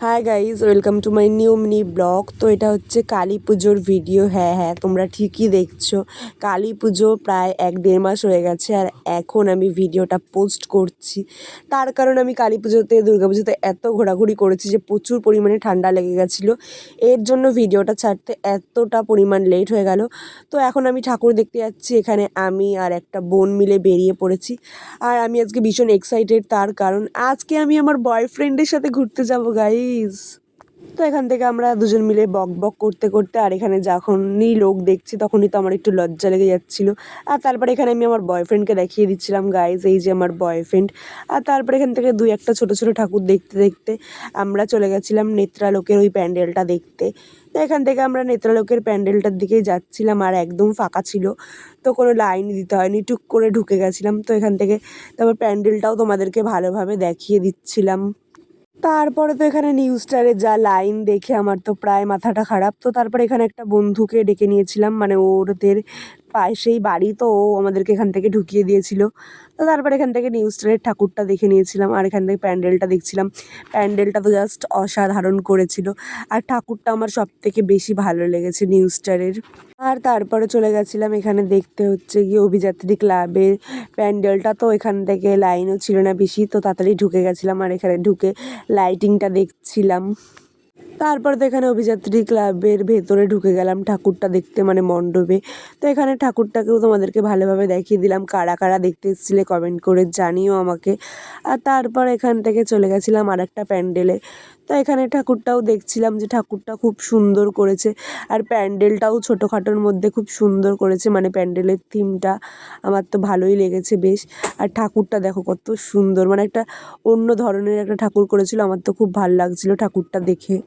Hi guys, welcome to my new mini blog. তো এটা হচ্ছে কালী পুজোর ভিডিও। হ্যাঁ, তোমরা ঠিকই দেখছো, কালী পুজো প্রায় 1-1.5 মাস হয়ে গেছে আর এখন আমি ভিডিওটা পোস্ট করছি। তার কারণ আমি কালী পুজোতে পুজোতে এত ঘোরাঘুরি করেছি যে প্রচুর পরিমাণে ঠান্ডা লেগে গেছিলো, এর জন্য ভিডিওটা ছাড়তে এতটা পরিমাণ লেট হয়ে গেল। তো এখন আমি ঠাকুর দেখতে যাচ্ছি। এখানে আমি আর একটা বোন মিলে বেরিয়ে পড়েছি আর আমি আজকে ভীষণ এক্সাইটেড, তার কারণ আজকে আমি আমার বয়ফ্রেন্ডের সাথে ঘুরতে যাবো গাইজ। তো এখান থেকে আমরা দুজন মিলে বক বক করতে করতে আর এখানে যখনই লোক দেখছি তখনই তো আমার একটু লজ্জা লেগে যাচ্ছিলো। আর তারপরে এখানে আমি আমার বয়ফ্রেন্ডকে দেখিয়ে দিচ্ছিলাম, গাইজ এই যে আমার বয়ফ্রেন্ড। আর তারপরে এখান থেকে দুই একটা ছোটো ছোটো ঠাকুর দেখতে দেখতে আমরা চলে গেছিলাম নেত্রালোকের ওই প্যান্ডেলটা দেখতে। তো এখান থেকে আমরা নেত্রালোকের প্যান্ডেলটার দিকেই যাচ্ছিলাম আর একদম ফাঁকা ছিল, তো কোনো লাইন দিতে হয়নি, টুক করে ঢুকে গেছিলাম। তো এখান থেকে তারপর প্যান্ডেলটাও তোমাদেরকে ভালোভাবে দেখিয়ে দিচ্ছিলাম। তারপরে তো এখানে নিউ স্টারে যা লাইন দেখে আমার তো প্রায় মাথাটা খারাপ। তো তারপরে এখানে একটা বন্ধুকে ডেকে নিয়েছিলাম, মানে ওদের পাশেই বাড়ি, তো ও আমাদেরকে এখান থেকে ঢুকিয়ে দিয়েছিল। তো তারপরে এখান থেকে নিউ স্টারের ঠাকুরটা দেখে নিয়েছিলাম আর এখান থেকে প্যান্ডেলটা দেখছিলাম। প্যান্ডেলটা তো জাস্ট অসাধারণ করেছিল আর ঠাকুরটা আমার সব থেকে বেশি ভালো লেগেছে নিউ স্টারের। আর তারপরে চলে গেছিলাম এখানে দেখতে হচ্ছে গিয়ে অভিযাত্রী ক্লাবের প্যান্ডেলটা। তো এখান থেকে লাইনও ছিল না বেশি, তো তাড়াতাড়ি ঢুকে গেছিলাম আর এখানে ঢুকে লাইটিংটা দেখছিলাম। তারপর তো এখানে অভিযাত্রী ক্লাবের ভেতরে ঢুকে গেলাম ঠাকুরটা দেখতে, মানে মণ্ডপে। তো এখানে ঠাকুরটাকেও তোমাদেরকে ভালোভাবে দেখিয়ে দিলাম, কারা কারা দেখতে এসেছিলে কমেন্ট করে জানিও আমাকে। আর তারপর এখান থেকে চলে গেছিলাম আর একটা প্যান্ডেলে। তো এখানে ঠাকুরটাও দেখছিলাম যে ঠাকুরটা খুব সুন্দর করেছে আর প্যান্ডেলটাও ছোটোখাটোর মধ্যে খুব সুন্দর করেছে, মানে প্যান্ডেলের থিমটা আমার তো ভালোই লেগেছে বেশ। আর ঠাকুরটা দেখো কত সুন্দর, মানে একটা অন্য ধরনের একটা ঠাকুর করেছিল, আমার তো খুব ভালো লাগছিল ঠাকুরটা দেখে।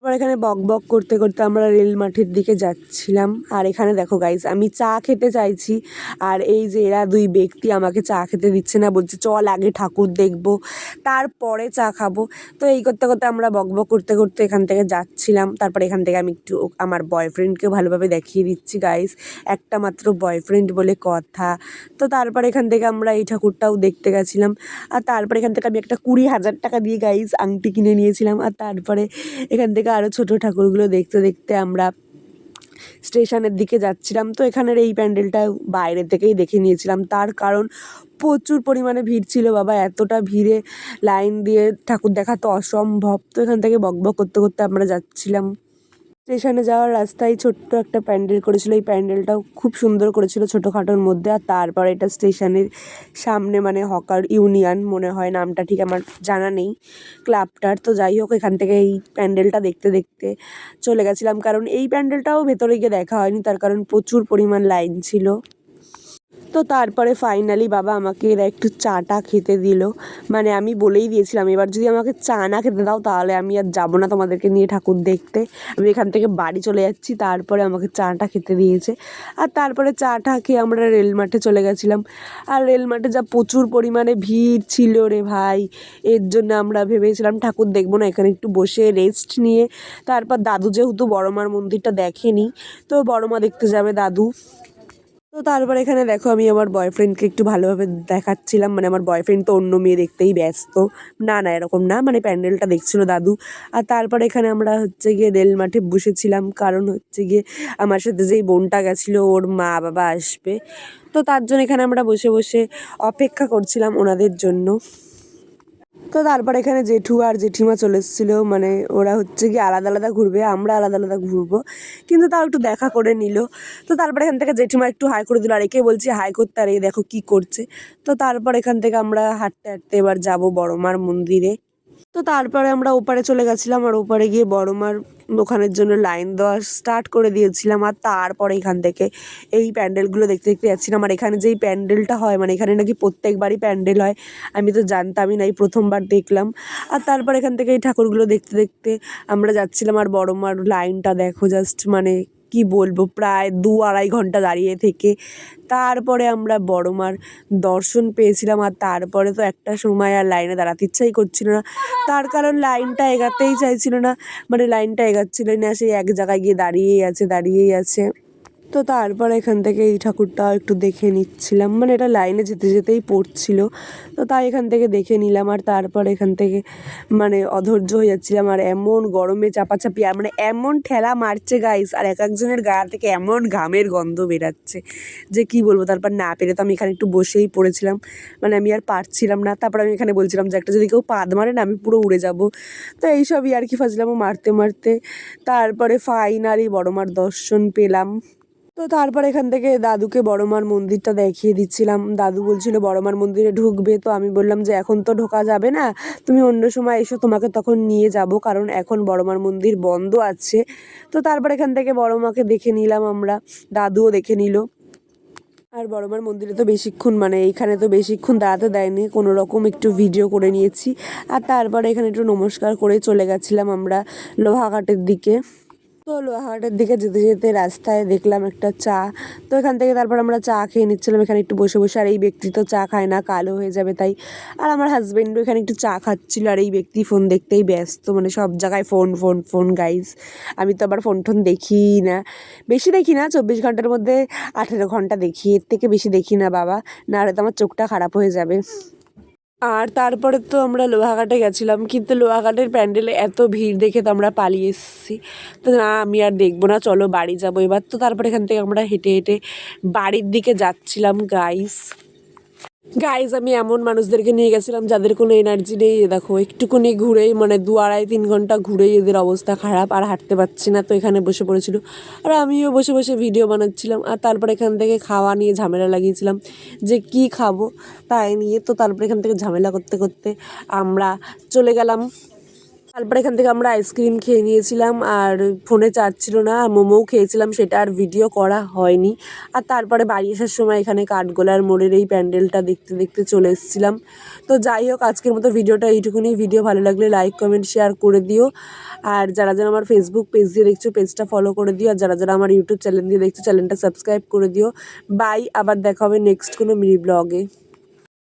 এবার এখানে বক বক করতে করতে আমরা রেল মাঠের দিকে যাচ্ছিলাম আর এখানে দেখো গাইস, আমি চা খেতে চাইছি আর এই যে এরা দুই ব্যক্তি আমাকে চা খেতে দিচ্ছে না, বলছে চল আগে ঠাকুর দেখবো তারপরে চা খাবো। তো এই করতে করতে আমরা বক বক করতে করতে এখান থেকে যাচ্ছিলাম। তারপরে এখান থেকে আমি একটু আমার বয়ফ্রেন্ডকে ভালোভাবে দেখিয়ে দিচ্ছি গাইস, একটা মাত্র বয়ফ্রেন্ড বলে কথা। তো তারপরে এখান থেকে আমরা এই ঠাকুরটাও দেখতে গেছিলাম আর তারপরে এখান থেকে আমি একটা 20,000 টাকা দিয়ে গাইস আংটি কিনে নিয়েছিলাম। আর তারপরে এখান থেকে আরও ছোটো ঠাকুরগুলো দেখতে দেখতে আমরা স্টেশনের দিকে যাচ্ছিলাম। তো এখানের এই প্যান্ডেলটা বাইরে থেকেই দেখে নিয়েছিলাম, তার কারণ প্রচুর পরিমাণে ভিড় ছিল বাবা, এতটা ভিড়ে লাইন দিয়ে ঠাকুর দেখা তো অসম্ভব। তো এখান থেকে বকবক করতে করতে আমরা যাচ্ছিলাম। স্টেশনে যাওয়ার রাস্তায় ছোট্ট একটা প্যান্ডেল করেছিল, এই প্যান্ডেলটাও খুব সুন্দর করেছিল ছোটোখাটোর মধ্যে। আর তারপর এটা স্টেশনের সামনে, মানে হকার ইউনিয়ন মনে হয় নামটা, ঠিক আমার জানা নেই ক্লাবটার। তো যাই হোক, এখান থেকে এই প্যান্ডেলটা দেখতে দেখতে চলে গেছিলাম, কারণ এই প্যান্ডেলটাও ভেতরে গিয়ে দেখা হয়নি, তার কারণ প্রচুর পরিমাণ লাইন ছিল। তো তারপরে ফাইনালি বাবা আমাকে এরা একটু চাটা খেতে দিল, মানে আমি বলেই দিয়েছিলাম এবার যদি আমাকে চা না খেতে দাও তাহলে আমি আর যাবো না তোমাদেরকে নিয়ে ঠাকুর দেখতে, আমি এখান থেকে বাড়ি চলে যাচ্ছি। তারপরে আমাকে চাটা খেতে দিয়েছে আর তারপরে চাটা খেয়ে আমরা রেল মাঠে চলে গেছিলাম। আর রেল মাঠে যা প্রচুর পরিমাণে ভিড় ছিল রে ভাই, এর জন্য আমরা ভেবেছিলাম ঠাকুর দেখবো না, এখানে একটু বসে রেস্ট নিয়ে তারপর দাদু যেহেতু বড়মার মন্দিরটা দেখেনি, তো বড়মা দেখতে যাবে দাদু। তো তারপর এখানে দেখো আমি আমার বয়ফ্রেন্ডকে একটু ভালোভাবে দেখাচ্ছিলাম, মানে আমার বয়ফ্রেন্ড তো অন্য মেয়ে দেখতেই ব্যস্ত, না না এরকম না, মানে প্যান্ডেলটা দেখছিল দাদু। আর তারপর এখানে আমরা হচ্ছে গিয়ে রেল মাঠে বসেছিলাম, কারণ হচ্ছে গিয়ে আমার সাথে যেই বোনটা গেছিলো ওর মা বাবা আসবে, তো তার জন্য এখানে আমরা বসে বসে অপেক্ষা করছিলাম ওনাদের জন্য। তো তারপর এখানে জেঠু আর জেঠিমা চলে এসেছিলো, মানে ওরা হচ্ছে কি আলাদা আলাদা ঘুরবে, আমরা আলাদা আলাদা ঘুরবো, কিন্তু তাও একটু দেখা করে নিল। তো তারপর এখান থেকে জেঠিমা একটু হাই করে দিল আর একে বলছি হাই করতে, আর এই দেখো কি করছে। তো তারপর এখান থেকে আমরা হাঁটতে হাঁটতে এবার যাবো বড়মার মন্দিরে। তো তারপরে আমরা ওপারে চলে গেছিলাম আর ওপারে গিয়ে বড়মার ওখানের জন্য লাইন দেওয়া স্টার্ট করে দিয়েছিলাম। আর তারপরে এখান থেকে এই প্যান্ডেলগুলো দেখতে দেখতে যাচ্ছিলাম। আর এখানে যেই প্যান্ডেলটা হয়, মানে এখানে নাকি প্রত্যেকবারই প্যান্ডেল হয়, আমি তো জানতামই না, এই প্রথমবার দেখলাম। আর তারপর এখান থেকে এই ঠাকুরগুলো দেখতে দেখতে আমরা যাচ্ছিলাম আর বড়মার লাইনটা দেখো জাস্ট, মানে কি বলবো, প্রায় 2-2.5 ঘন্টা দাঁড়িয়ে থেকে তারপরে আমরা বড়মার দর্শন পেয়েছিলাম। আর তারপরে তো একটা সময় আর লাইনে দাঁড়াতে ইচ্ছাই করছিল না, তার কারণ লাইনটা এগাতেই চাইছিল না, মানে লাইনটা এগাচ্ছিল না, সেই এক জায়গায় গিয়ে দাঁড়িয়েই আছে দাঁড়িয়েই আছে। তো তারপর এখান থেকে এই ঠাকুরটা একটু দেখে নিচ্ছিলাম, মানে এটা লাইনে যেতে যেতেই পড়ছিল, তো তাই এখান থেকে দেখে নিলাম। আর তারপর এখান থেকে মানে অধৈর্য হয়ে যাচ্ছিলাম, আর এমন গরমে চাপাচাপি, আর মানে এমন ঠেলা মারছে গাইস, আর এক একজনের গা থেকে এমন ঘামের গন্ধ বেরাচ্ছে যে কি বলবো। তারপর না পেরে তো আমি এখানে একটু বসেই পড়েছিলাম, মানে আমি আর পারছিলাম না। তারপর আমি এখানে বলছিলাম যে একটা যদি কেউ পাদ মারে না আমি পুরো উড়ে যাব। তো এইসবই আর কি ফাজলামো মারতে মারতে তারপরে ফাইনালি বড়মার দর্শন পেলাম। তো তারপর এখান থেকে দাদুকে বড়মার মন্দিরটা দেখিয়ে দিচ্ছিলাম। দাদু বলছিল বড়মার মন্দিরে ঢুকবে, তো আমি বললাম যে এখন তো ঢোকা যাবে না, তুমি অন্য সময় এসো, তোমাকে তখন নিয়ে যাব, কারণ এখন বড়মার মন্দির বন্ধ আছে। তো তারপর এখান থেকে বড়মাকে দেখে নিলাম আমরা, দাদুও দেখে নিল। আর বড়মার মন্দিরে তো বেশিক্ষণ, মানে এইখানে তো বেশিক্ষণ দাঁড়াতে দেয়নি, কোনো রকম একটু ভিডিও করে নিয়েছি। আর তারপরে এখানে একটু নমস্কার করে চলে গেছিলাম আমরা লোহাঘাটের দিকে। তো লোহাঘাটের দিকে যেতে যেতে রাস্তায় দেখলাম একটা চা, তো এখান থেকে তারপর আমরা চা খেয়ে নিচ্ছিলাম এখানে একটু বসে বসে। আর এই ব্যক্তি তো চা খায় না, কালো হয়ে যাবে তাই। আর আমার হাজবেন্ডও এখানে একটু চা খাচ্ছিল, আর এই ব্যক্তি ফোন দেখতেই ব্যস্ত, মানে সব জায়গায় ফোন ফোন ফোন গাইজ। আমি তো আবার ফোন টোন দেখি না, বেশি দেখি না, 24 ঘন্টার মধ্যে 18 ঘন্টা দেখি, এর থেকে বেশি দেখি না বাবা, না হলে তো আমার চোখটা খারাপ হয়ে যাবে। আর তারপরে তো আমরা লোহাঘাটে গেছিলাম, কিন্তু লোহাঘাটের প্যান্ডেলে এত ভিড় দেখে তো আমরা পালিয়ে এসেছি। তো না, আমি আর দেখবো না, চলো বাড়ি যাবো এবার। তো তারপরে এখান থেকে আমরা হেঁটে হেঁটে বাড়ির দিকে যাচ্ছিলাম গাইস। আমি এমন মানুষদেরকে নিয়ে গেছিলাম যাদের কোনো এনার্জি নেই। দেখো একটুকুনি ঘুরেই, মানে 2-2.5-3 ঘন্টা ঘুরেই এদের অবস্থা খারাপ, আর হাঁটতে পারছি না। তো এখানে বসে পড়েছিল, আর আমিও বসে বসে ভিডিও বানাচ্ছিলাম। আর তারপর এখান থেকে খাওয়া নিয়ে ঝামেলা লাগিয়েছিলাম যে কি খাবো তাই নিয়ে। তো তারপর এখান থেকে ঝামেলা করতে করতে আমরা চলে গেলাম। তারপর এখান থেকে আমরা আইসক্রিম খেয়ে নিয়েছিলাম, আর ফোনে চার্জ ছিল না, আর মোমোও খেয়েছিলাম, সেটা আর ভিডিও করা হয়নি। আর তারপরে বাড়ি আসার সময় এখানে কাঠগোলার মোড়ের এই প্যান্ডেলটা দেখতে দেখতে চলে এসেছিলাম। তো যাই হোক, আজকের মতো ভিডিওটা এইটুকুনি। ভিডিও ভালো লাগলে লাইক কমেন্ট শেয়ার করে দিও। আর যারা যারা আমার ফেসবুক পেজ দিয়ে দেখছো পেজটা ফলো করে দিও, আর যারা যারা আমার ইউটিউব চ্যানেল দিয়ে দেখছো চ্যানেলটা সাবস্ক্রাইব করে দিও। বাই, আবার দেখা হবে নেক্সট কোনো মিনি ব্লগে।